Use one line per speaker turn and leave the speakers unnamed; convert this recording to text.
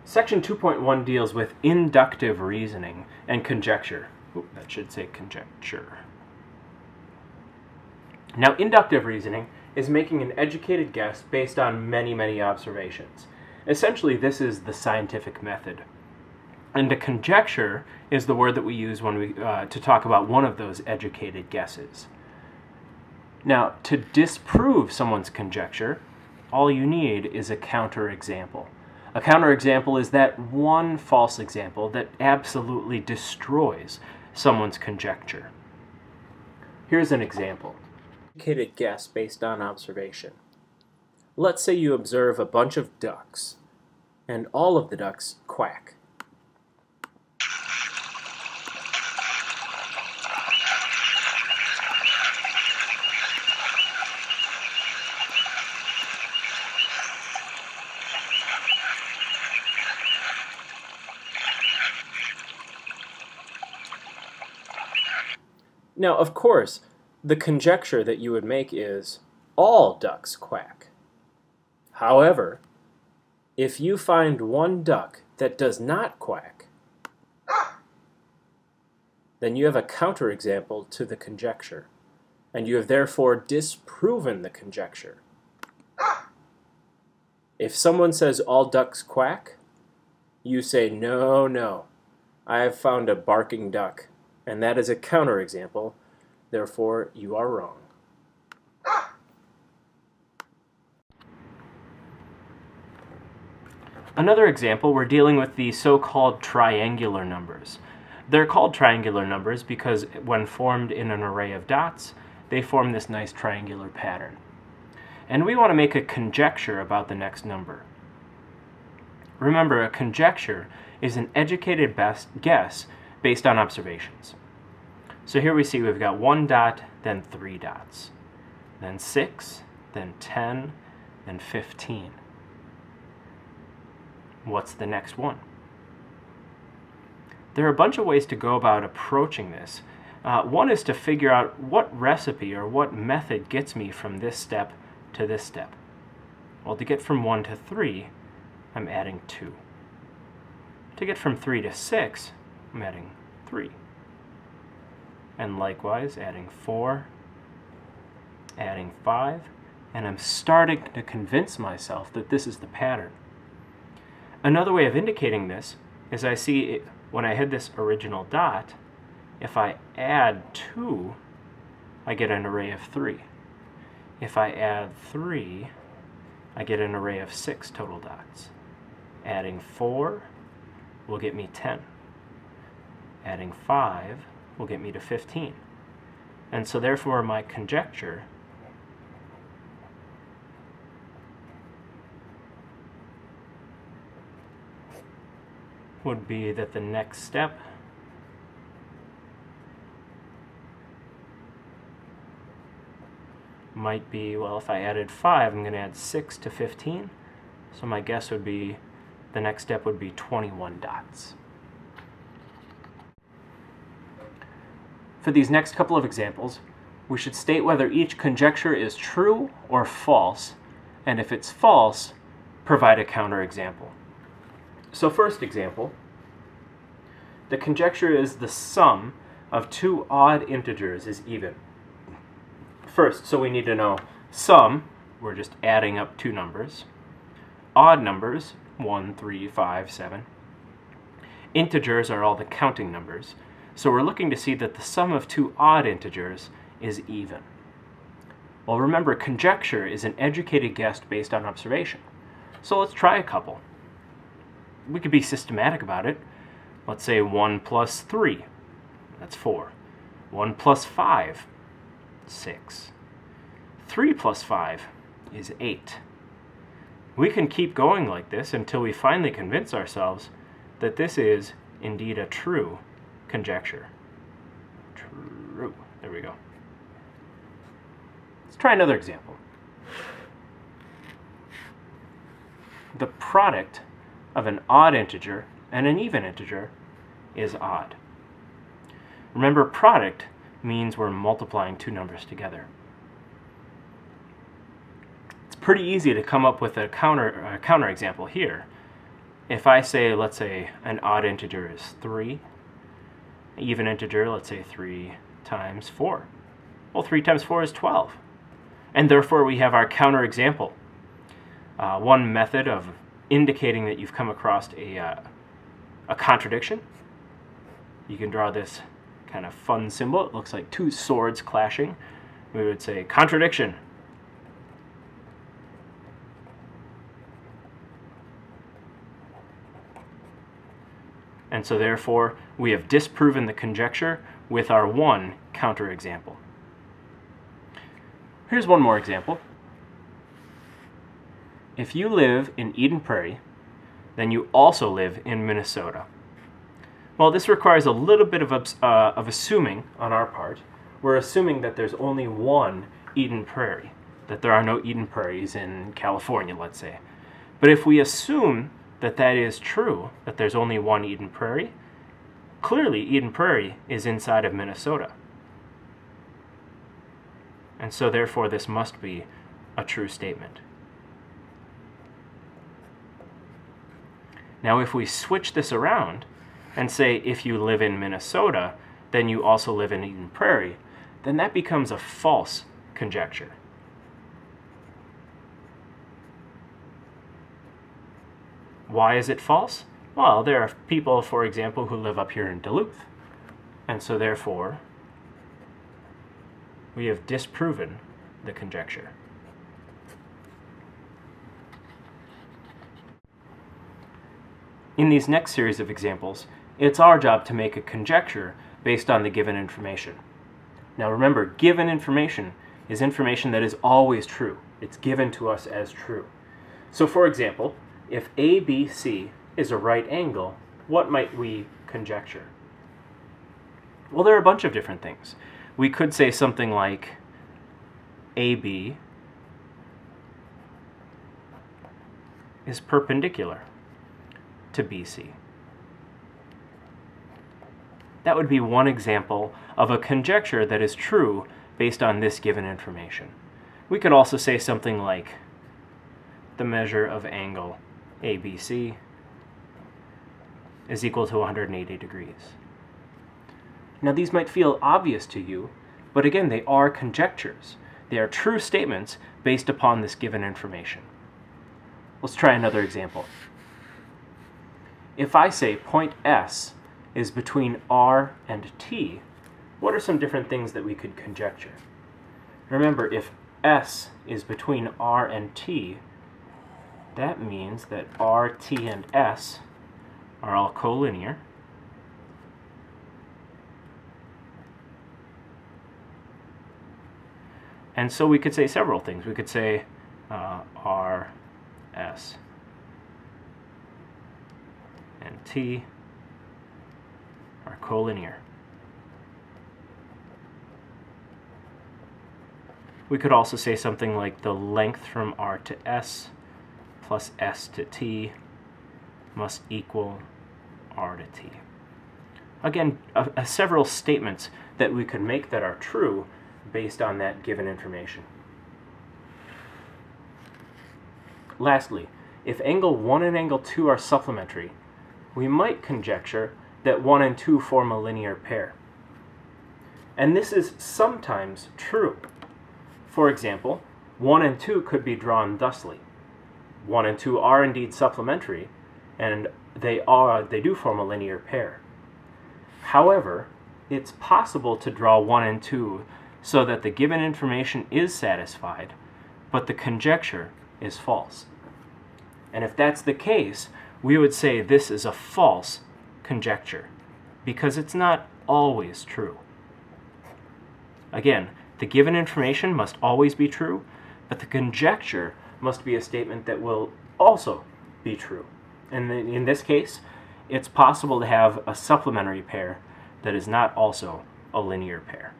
Section 2.1 deals with inductive reasoning and conjecture. Ooh, that should say conjecture. Now, inductive reasoning is making an educated guess based on many observations. Essentially, this is the scientific method. And a conjecture is the word that we use when we to talk about one of those educated guesses. Now, to disprove someone's conjecture, all you need is a counterexample. A counterexample is that one false example that absolutely destroys someone's conjecture. Here's an example. Educated guess based on observation. Let's say you observe a bunch of ducks, and all of the ducks quack. Now, of course, the conjecture that you would make is all ducks quack. However, if you find one duck that does not quack, then you have a counterexample to the conjecture, and you have therefore disproven the conjecture. If someone says all ducks quack, you say, no, I have found a barking duck. And that is a counterexample, therefore you are wrong. Another example, we're dealing with the so-called triangular numbers. They're called triangular numbers because when formed in an array of dots, they form this nice triangular pattern. And we want to make a conjecture about the next number. Remember, a conjecture is an educated guess based on observations. So here we see we've got 1 dot, then 3 dots, then 6, then 10, then 15. What's the next one? There are a bunch of ways to go about approaching this. One is to figure out what recipe or what method gets me from this step to this step. Well, to get from 1 to 3, I'm adding 2. To get from 3 to 6, I'm adding 3. And likewise, adding 4, adding 5, and I'm starting to convince myself that this is the pattern. Another way of indicating this is I see when I hit this original dot, if I add 2, I get an array of 3. If I add 3, I get an array of 6 total dots. Adding 4 will get me 10. Adding 5 will get me to 15. And so therefore my conjecture would be that the next step might be, well, if I added 5, I'm going to add 6 to 15. So my guess would be the next step would be 21 dots. For these next couple of examples, we should state whether each conjecture is true or false, and if it's false, provide a counterexample. So first example, the conjecture is the sum of 2 odd integers is even. First, so we need to know sum, we're just adding up 2 numbers. Odd numbers, 1, 3, 5, 7. Integers are all the counting numbers. So we're looking to see that the sum of 2 odd integers is even. Well, remember, conjecture is an educated guess based on observation. So let's try a couple. We could be systematic about it. Let's say 1 plus 3, that's 4. 1 plus 5, 6. 3 plus 5 is 8. We can keep going like this until we finally convince ourselves that this is indeed a true conjecture. True. There we go. Let's try another example. The product of an odd integer and an even integer is odd. Remember, product means we're multiplying 2 numbers together. It's pretty easy to come up with a counterexample here. if I say, let's say, an odd integer is 3, an even integer, let's say 3 times 4. Well, 3 times 4 is 12. And therefore, we have our counterexample. One method of indicating that you've come across a contradiction, you can draw this kind of fun symbol. It looks like two swords clashing. We would say contradiction. And so therefore, we have disproven the conjecture with our one counterexample. Here's one more example. If you live in Eden Prairie, then you also live in Minnesota. Well, this requires a little bit of assuming on our part. We're assuming that there's only one Eden Prairie, that there are no Eden Prairies in California, let's say. But if we assume that that is true, that there's only one Eden Prairie, clearly Eden Prairie is inside of Minnesota. And so therefore this must be a true statement. Now if we switch this around and say if you live in Minnesota, then you also live in Eden Prairie, then that becomes a false conjecture. Why is it false? Well, there are people, for example, who live up here in Duluth. And so therefore, we have disproven the conjecture. In these next series of examples, it's our job to make a conjecture based on the given information. Now remember, given information is information that is always true. It's given to us as true. So for example, if ABC is a right angle, what might we conjecture? Well, there are a bunch of different things. We could say something like AB is perpendicular to BC. That would be one example of a conjecture that is true based on this given information. We could also say something like the measure of angle ABC is equal to 180 degrees. Now these might feel obvious to you, but again, they are conjectures. They are true statements based upon this given information. Let's try another example. If I say point S is between R and T, what are some different things that we could conjecture? Remember, if S is between R and T, that means that R, T, and S are all collinear. And so we could say several things. We could say R, S, and T are collinear. We could also say something like the length from R to S plus S to T must equal R to T. Again, several statements that we could make that are true based on that given information. Lastly, if angle 1 and angle 2 are supplementary, we might conjecture that 1 and 2 form a linear pair. And this is sometimes true. For example, 1 and 2 could be drawn thusly. 1 and 2 are indeed supplementary, and they do form a linear pair. However, it's possible to draw 1 and 2 so that the given information is satisfied, but the conjecture is false. And if that's the case, we would say this is a false conjecture, because it's not always true. Again, the given information must always be true, but the conjecture must be a statement that will also be true. And in this case, it's possible to have a supplementary pair that is not also a linear pair.